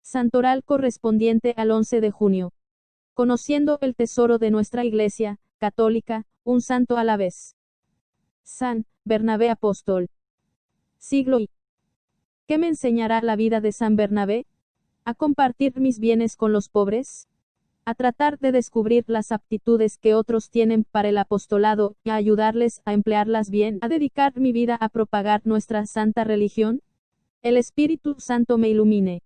Santoral correspondiente al 11 de junio. Conociendo el tesoro de nuestra Iglesia católica, un santo a la vez. San Bernabé Apóstol. Siglo I. ¿Qué me enseñará la vida de San Bernabé? ¿A compartir mis bienes con los pobres? ¿A tratar de descubrir las aptitudes que otros tienen para el apostolado y a ayudarles a emplearlas bien? ¿A dedicar mi vida a propagar nuestra santa religión? El Espíritu Santo me ilumine.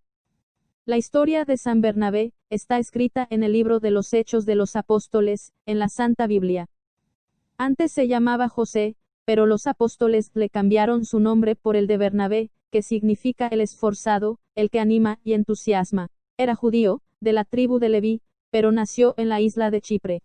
La historia de San Bernabé está escrita en el libro de los Hechos de los Apóstoles, en la Santa Biblia. Antes se llamaba José, pero los apóstoles le cambiaron su nombre por el de Bernabé, que significa el esforzado, el que anima y entusiasma. Era judío, de la tribu de Leví, pero nació en la isla de Chipre.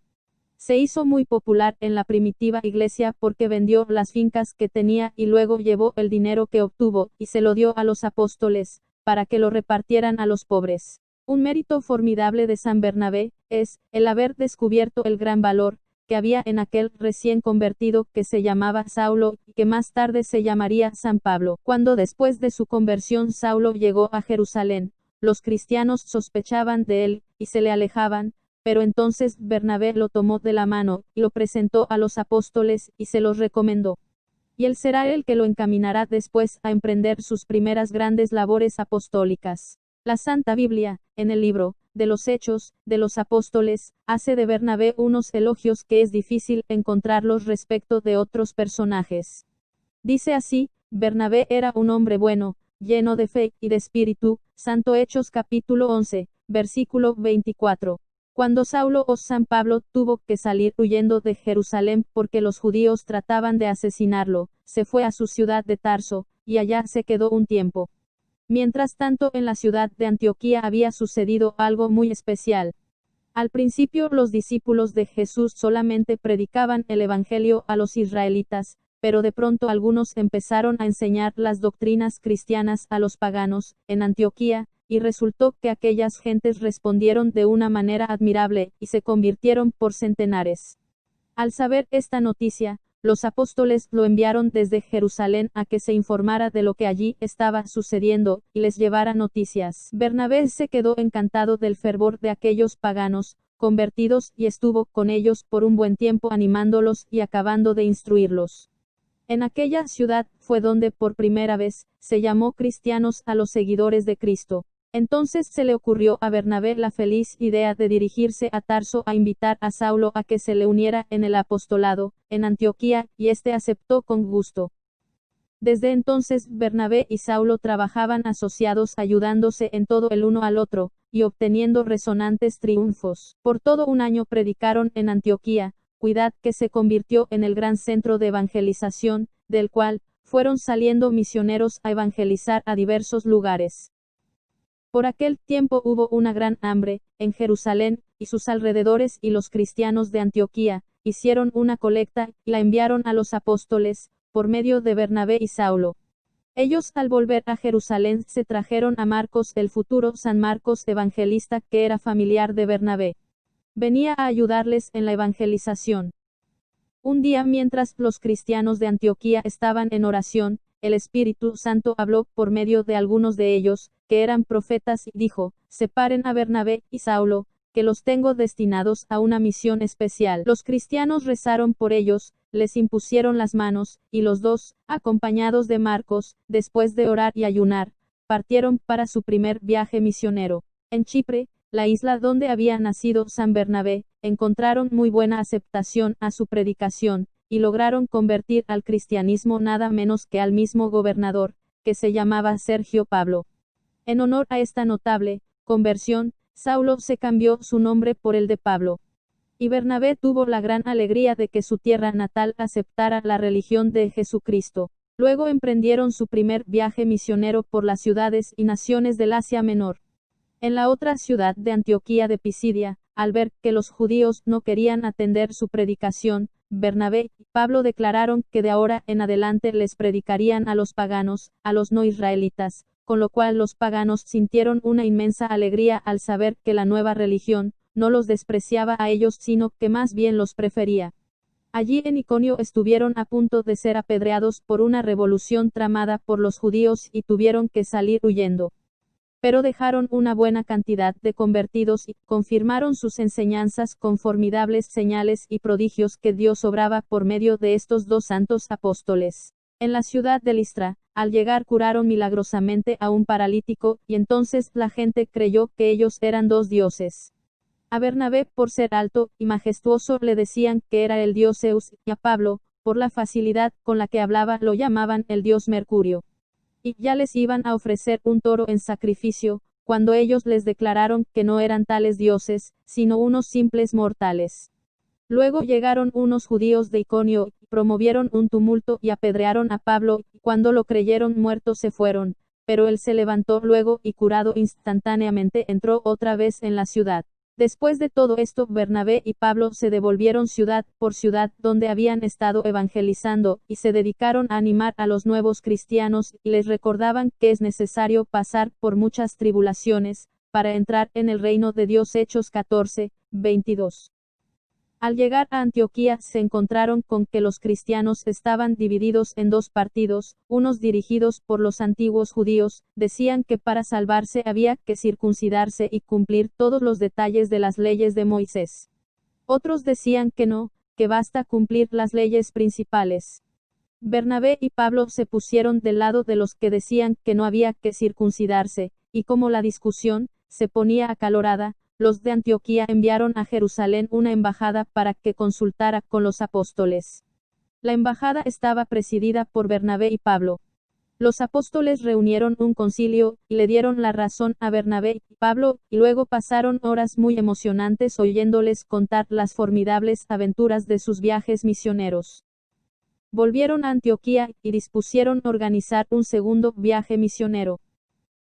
Se hizo muy popular en la primitiva iglesia porque vendió las fincas que tenía y luego llevó el dinero que obtuvo y se lo dio a los apóstoles, para que lo repartieran a los pobres. Un mérito formidable de San Bernabé es el haber descubierto el gran valor que había en aquel recién convertido que se llamaba Saulo y que más tarde se llamaría San Pablo. Cuando después de su conversión Saulo llegó a Jerusalén, los cristianos sospechaban de él y se le alejaban, pero entonces Bernabé lo tomó de la mano y lo presentó a los apóstoles y se los recomendó. Y él será el que lo encaminará después a emprender sus primeras grandes labores apostólicas. La Santa Biblia, en el libro de los Hechos de los Apóstoles, hace de Bernabé unos elogios que es difícil encontrarlos respecto de otros personajes. Dice así: Bernabé era un hombre bueno, lleno de fe y de espíritu santo. Hechos capítulo 11, versículo 24. Cuando Saulo o San Pablo tuvo que salir huyendo de Jerusalén porque los judíos trataban de asesinarlo, se fue a su ciudad de Tarso, y allá se quedó un tiempo. Mientras tanto, en la ciudad de Antioquía había sucedido algo muy especial. Al principio los discípulos de Jesús solamente predicaban el Evangelio a los israelitas, pero de pronto algunos empezaron a enseñar las doctrinas cristianas a los paganos, en Antioquía, y resultó que aquellas gentes respondieron de una manera admirable, y se convirtieron por centenares. Al saber esta noticia, los apóstoles lo enviaron desde Jerusalén a que se informara de lo que allí estaba sucediendo, y les llevara noticias. Bernabé se quedó encantado del fervor de aquellos paganos convertidos y estuvo con ellos por un buen tiempo animándolos y acabando de instruirlos. En aquella ciudad fue donde por primera vez se llamó cristianos a los seguidores de Cristo. Entonces se le ocurrió a Bernabé la feliz idea de dirigirse a Tarso a invitar a Saulo a que se le uniera en el apostolado, en Antioquía, y éste aceptó con gusto. Desde entonces Bernabé y Saulo trabajaban asociados ayudándose en todo el uno al otro, y obteniendo resonantes triunfos. Por todo un año predicaron en Antioquía, ciudad que se convirtió en el gran centro de evangelización, del cual fueron saliendo misioneros a evangelizar a diversos lugares. Por aquel tiempo hubo una gran hambre en Jerusalén y sus alrededores, y los cristianos de Antioquía hicieron una colecta y la enviaron a los apóstoles, por medio de Bernabé y Saulo. Ellos al volver a Jerusalén se trajeron a Marcos, el futuro San Marcos evangelista, que era familiar de Bernabé. Venía a ayudarles en la evangelización. Un día, mientras los cristianos de Antioquía estaban en oración, el Espíritu Santo habló por medio de algunos de ellos, que eran profetas, y dijo: separen a Bernabé y Saulo, que los tengo destinados a una misión especial. Los cristianos rezaron por ellos, les impusieron las manos, y los dos, acompañados de Marcos, después de orar y ayunar, partieron para su primer viaje misionero. En Chipre, la isla donde había nacido San Bernabé, encontraron muy buena aceptación a su predicación, y lograron convertir al cristianismo nada menos que al mismo gobernador, que se llamaba Sergio Pablo. En honor a esta notable conversión, Saulo se cambió su nombre por el de Pablo. Y Bernabé tuvo la gran alegría de que su tierra natal aceptara la religión de Jesucristo. Luego emprendieron su primer viaje misionero por las ciudades y naciones del Asia Menor. En la otra ciudad de Antioquía de Pisidia, al ver que los judíos no querían atender su predicación, Bernabé y Pablo declararon que de ahora en adelante les predicarían a los paganos, a los no israelitas, con lo cual los paganos sintieron una inmensa alegría al saber que la nueva religión no los despreciaba a ellos, sino que más bien los prefería. Allí en Iconio estuvieron a punto de ser apedreados por una revolución tramada por los judíos y tuvieron que salir huyendo. Pero dejaron una buena cantidad de convertidos y confirmaron sus enseñanzas con formidables señales y prodigios que Dios obraba por medio de estos dos santos apóstoles. En la ciudad de Listra, al llegar curaron milagrosamente a un paralítico, y entonces la gente creyó que ellos eran dos dioses. A Bernabé, por ser alto y majestuoso, le decían que era el dios Zeus, y a Pablo, por la facilidad con la que hablaba, lo llamaban el dios Mercurio. Y ya les iban a ofrecer un toro en sacrificio, cuando ellos les declararon que no eran tales dioses, sino unos simples mortales. Luego llegaron unos judíos de Iconio, y promovieron un tumulto y apedrearon a Pablo, y cuando lo creyeron muerto se fueron, pero él se levantó luego y curado instantáneamente entró otra vez en la ciudad. Después de todo esto, Bernabé y Pablo se devolvieron ciudad por ciudad donde habían estado evangelizando, y se dedicaron a animar a los nuevos cristianos, y les recordaban que es necesario pasar por muchas tribulaciones, para entrar en el reino de Dios. Hechos 14, 22. Al llegar a Antioquía se encontraron con que los cristianos estaban divididos en dos partidos, unos dirigidos por los antiguos judíos, decían que para salvarse había que circuncidarse y cumplir todos los detalles de las leyes de Moisés. Otros decían que no, que basta cumplir las leyes principales. Bernabé y Pablo se pusieron del lado de los que decían que no había que circuncidarse, y como la discusión se ponía acalorada, los de Antioquía enviaron a Jerusalén una embajada para que consultara con los apóstoles. La embajada estaba presidida por Bernabé y Pablo. Los apóstoles reunieron un concilio, y le dieron la razón a Bernabé y Pablo, y luego pasaron horas muy emocionantes oyéndoles contar las formidables aventuras de sus viajes misioneros. Volvieron a Antioquía, y dispusieron organizar un segundo viaje misionero.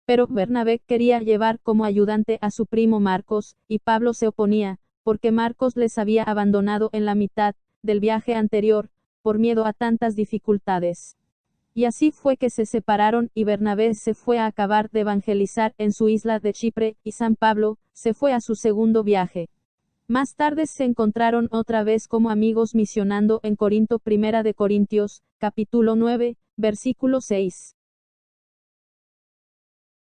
Pero Bernabé quería llevar como ayudante a su primo Marcos, y Pablo se oponía, porque Marcos les había abandonado en la mitad del viaje anterior, por miedo a tantas dificultades. Y así fue que se separaron, y Bernabé se fue a acabar de evangelizar en su isla de Chipre, y San Pablo se fue a su segundo viaje. Más tarde se encontraron otra vez como amigos misionando en Corinto. Primera de Corintios, capítulo 9, versículo 6.